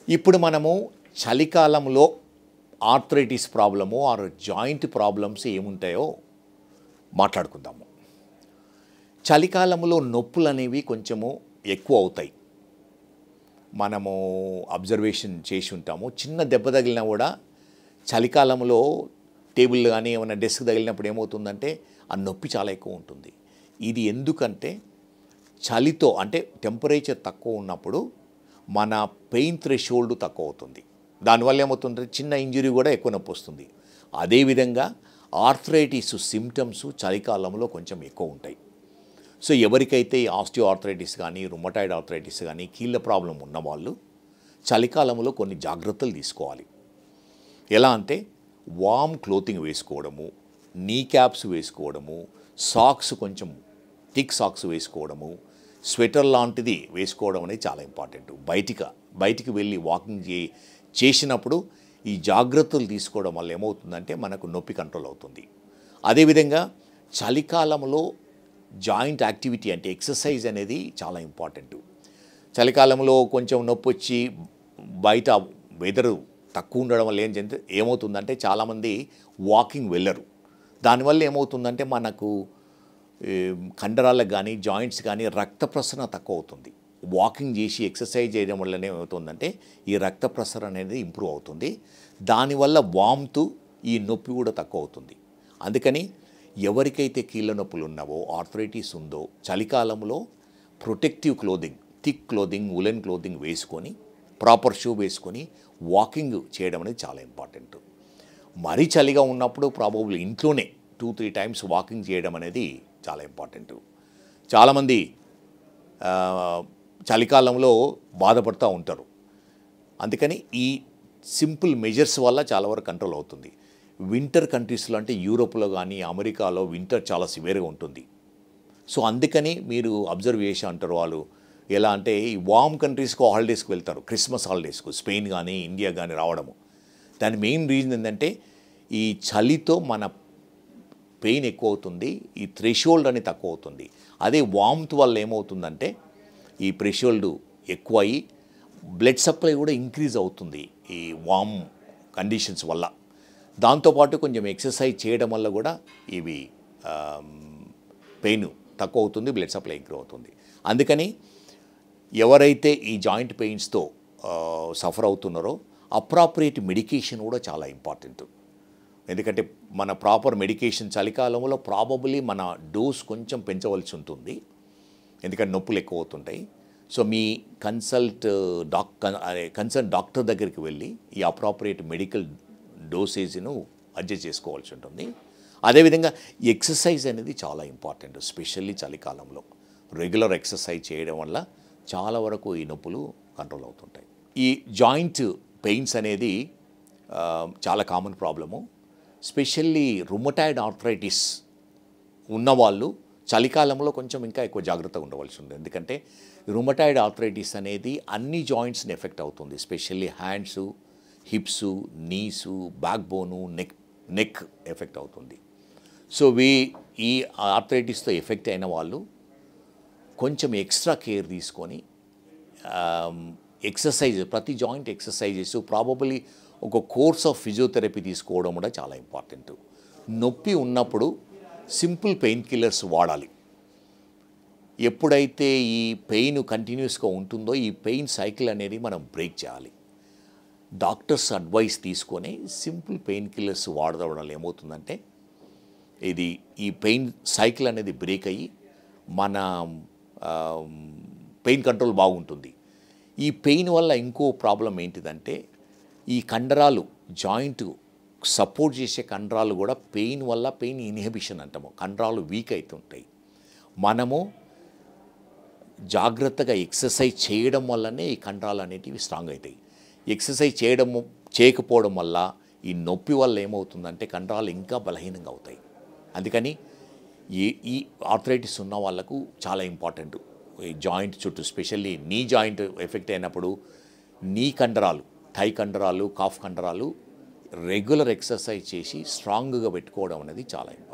ఇప్పుడు మనము చలికాలంలో arthritis problem or joint problems ఏముంటాయో మాట్లాడుకుందాము. చలికాలంలో నొప్పులు అనేవి కొంచెము ఎక్కువ అవుతాయి. మనము అబ్జర్వేషన్ చేసి ఉంటాము. చిన్న దెబ్బ తగిలినా కూడా చలికాలంలో టేబుల్ కానీ ఏమైనా డెస్క్ తగిలినప్పుడు ఏమవుతుందంటే ఆ నొప్పి చాలా ఎక్కువ ఉంటుంది. ఇది ఎందుకంటే చలితో అంటే టెంపరేచర్ తక్కువ ఉన్నప్పుడు మన పెయిన్ థ్రెషోల్డ్ తక్కువ అవుతుంది. దానివల్ల ఏమవుతుందంటే చిన్న ఇంజరీ కూడా ఎక్కువ నొప్పి వస్తుంది. అదేవిధంగా ఆర్థరైటిస్ సిమ్టమ్స్ చలికాలంలో కొంచెం ఎక్కువ ఉంటాయి. సో ఎవరికైతే ఆస్టియో ఆర్థరైటిస్ కానీ రుమటాయిడ్ ఆర్థరైటిస్ కానీ కీళ్ళ ప్రాబ్లం ఉన్నవాళ్ళు చలికాలంలో కొన్ని జాగ్రత్తలు తీసుకోవాలి. ఎలా అంటే వార్మ్ క్లోతింగ్ వేసుకోవడము, నీ క్యాప్స్ వేసుకోవడము, సాక్స్ కొంచెం థిక్ సాక్స్ వేసుకోవడము, స్వెటర్ లాంటిది వేసుకోవడం అనేది చాలా ఇంపార్టెంట్. బయటికి వెళ్ళి వాకింగ్ చేసినప్పుడు ఈ జాగ్రత్తలు తీసుకోవడం వల్ల ఏమవుతుందంటే మనకు నొప్పి కంట్రోల్ అవుతుంది. అదేవిధంగా చలికాలంలో జాయింట్ యాక్టివిటీ అంటే ఎక్సర్సైజ్ అనేది చాలా ఇంపార్టెంట్. చలికాలంలో కొంచెం నొప్పి వచ్చి బయట వెదరు తక్కువ ఉండడం వల్ల ఏమవుతుందంటే చాలామంది వాకింగ్ వెళ్ళరు. దానివల్ల ఏమవుతుందంటే మనకు కండరాలకు కానీ జాయింట్స్ కానీ రక్త ప్రసరణ తక్కువ అవుతుంది. వాకింగ్ చేసి ఎక్సర్సైజ్ చేయడం వల్లనే ఏమవుతుందంటే ఈ రక్త ప్రసరణ అనేది ఇంప్రూవ్ అవుతుంది. దానివల్ల వామ్తు ఈ నొప్పి కూడా తక్కువ అవుతుంది. అందుకని ఎవరికైతే కీళ్ళ నొప్పులు ఉన్నావో ఆర్థరైటిస్ ఉందో చలికాలంలో protective clothing, thick clothing, woollen clothing వేసుకొని ప్రాపర్ షూ వేసుకొని వాకింగ్ చేయడం అనేది చాలా ఇంపార్టెంట్. మరీ చలిగా ఉన్నప్పుడు ప్రాబబ్లీ ఇంట్లోనే 2-3 టైమ్స్ వాకింగ్ చేయడం అనేది చాలా ఇంపార్టెంట్. చాలామంది చలికాలంలో బాధపడుతూ ఉంటారు. అందుకని ఈ సింపుల్ మెజర్స్ వల్ల చాలా వరకు కంట్రోల్ అవుతుంది. వింటర్ కంట్రీస్లో అంటే యూరోప్లో కానీ అమెరికాలో వింటర్ చాలా సివియర్గా ఉంటుంది. సో అందుకని మీరు అబ్జర్వ్ చేసి అంటారు వాళ్ళు ఎలా అంటే ఈ వార్మ్ కంట్రీస్కు హాలిడేస్కి వెళ్తారు, క్రిస్మస్ హాలిడేస్కు స్పెయిన్ కానీ ఇండియా కానీ రావడము. దాని మెయిన్ రీజన్ ఏంటంటే ఈ చలితో మన పెయిన్ ఎక్కువ అవుతుంది, ఈ థ్రెషోల్డ్ అని తక్కువ అవుతుంది. అదే వామ్త్ వల్ల ఏమవుతుందంటే ఈ థ్రెషోల్డ్ ఎక్కువ అయ్యి బ్లడ్ సప్లై కూడా ఇంక్రీజ్ అవుతుంది ఈ వామ్ కండిషన్స్ వల్ల. దాంతోపాటు కొంచెం ఎక్సర్సైజ్ చేయడం వల్ల కూడా ఇవి పెయిన్ తక్కువ అవుతుంది, బ్లడ్ సప్లై ఇంక్రీజ్ అవుతుంది. అందుకని ఎవరైతే ఈ జాయింట్ పెయిన్స్తో సఫర్ అవుతున్నారో అప్రాపరియేట్ మెడికేషన్ కూడా చాలా ఇంపార్టెంట్. ఎందుకంటే మన ప్రాపర్ మెడికేషన్ చలికాలంలో ప్రాబబ్లీ మన డోస్ కొంచెం పెంచవలసి ఉంటుంది, ఎందుకంటే నొప్పులు ఎక్కువ అవుతుంటాయి. సో మీ కన్సల్ట్ డాక్టర్ దగ్గరికి వెళ్ళి ఈ అప్రాపరియేట్ మెడికల్ డోసేజ్ను అడ్జస్ట్ చేసుకోవాల్సి ఉంటుంది. అదేవిధంగా ఎక్సర్సైజ్ అనేది చాలా ఇంపార్టెంట్, స్పెషల్లీ చలికాలంలో రెగ్యులర్ ఎక్సర్సైజ్ చేయడం వల్ల చాలా వరకు ఈ నొప్పులు కంట్రోల్ అవుతుంటాయి. ఈ జాయింట్ పెయిన్స్ అనేది చాలా common problem. Specially rheumatoid arthritis ఉన్నవాళ్ళు చలికాలంలో కొంచెం ఇంకా ఎక్కువ జాగ్రత్తగా ఉండవలసి ఉంటుంది. ఎందుకంటే రుమటాయిడ్ ఆర్థరైటిస్ అనేది అన్ని జాయింట్స్ని ఎఫెక్ట్ అవుతుంది. Specially hands, hips, knees, back bone, neck effect అవుతుంది. సో ఈ ఆర్థరైటిస్తో ఎఫెక్ట్ అయిన వాళ్ళు కొంచెం ఎక్స్ట్రా కేర్ తీసుకొని ఎక్సర్సైజ్, ప్రతి జాయింట్ ఎక్సర్సైజెస్, ప్రాబబ్లీ ఒక కోర్స్ ఆఫ్ ఫిజియోథెరపీ తీసుకోవడం కూడా చాలా ఇంపార్టెంట్. నొప్పి ఉన్నప్పుడు సింపుల్ పెయిన్ కిల్లర్స్ వాడాలి. ఎప్పుడైతే ఈ పెయిన్ కంటిన్యూస్గా ఉంటుందో ఈ పెయిన్ సైకిల్ అనేది మనం బ్రేక్ చేయాలి. డాక్టర్స్ అడ్వైస్ తీసుకొని సింపుల్ పెయిన్ కిల్లర్స్ వాడడం వల్ల ఏమవుతుందంటే ఈ పెయిన్ సైకిల్ అనేది బ్రేక్ అయ్యి మన పెయిన్ కంట్రోల్ బాగుంటుంది. ఈ పెయిన్ వల్ల ఇంకో ప్రాబ్లం ఏంటిదంటే ఈ కండరాలు, జాయింట్ సపోర్ట్ చేసే కండరాలు కూడా పెయిన్ వల్ల పెయిన్ ఇన్హిబిషన్ అంటాము, కండరాలు వీక్ అవుతుంటాయి. మనము జాగ్రత్తగా ఎక్సర్సైజ్ చేయడం వల్లనే ఈ కండరాలు అనేటివి స్ట్రాంగ్ అవుతాయి. ఎక్సర్సైజ్ చేయకపోవడం వల్ల ఈ నొప్పి వల్ల ఏమవుతుందంటే కండరాలు ఇంకా బలహీనంగా అవుతాయి. అందుకని ఈ ఆర్థరైటిస్ ఉన్న వాళ్ళకు చాలా ఇంపార్టెంట్ ఈ జాయింట్ చుట్టూ, స్పెషల్లీ నీ జాయింట్ ఎఫెక్ట్ అయినప్పుడు నీ కండరాలు, థై కండరాలు, కాఫ్ కండరాలు రెగ్యులర్ ఎక్సర్సైజ్ చేసి స్ట్రాంగ్గా పెట్టుకోవడం అనేది చాలా ఇంపార్టెంట్.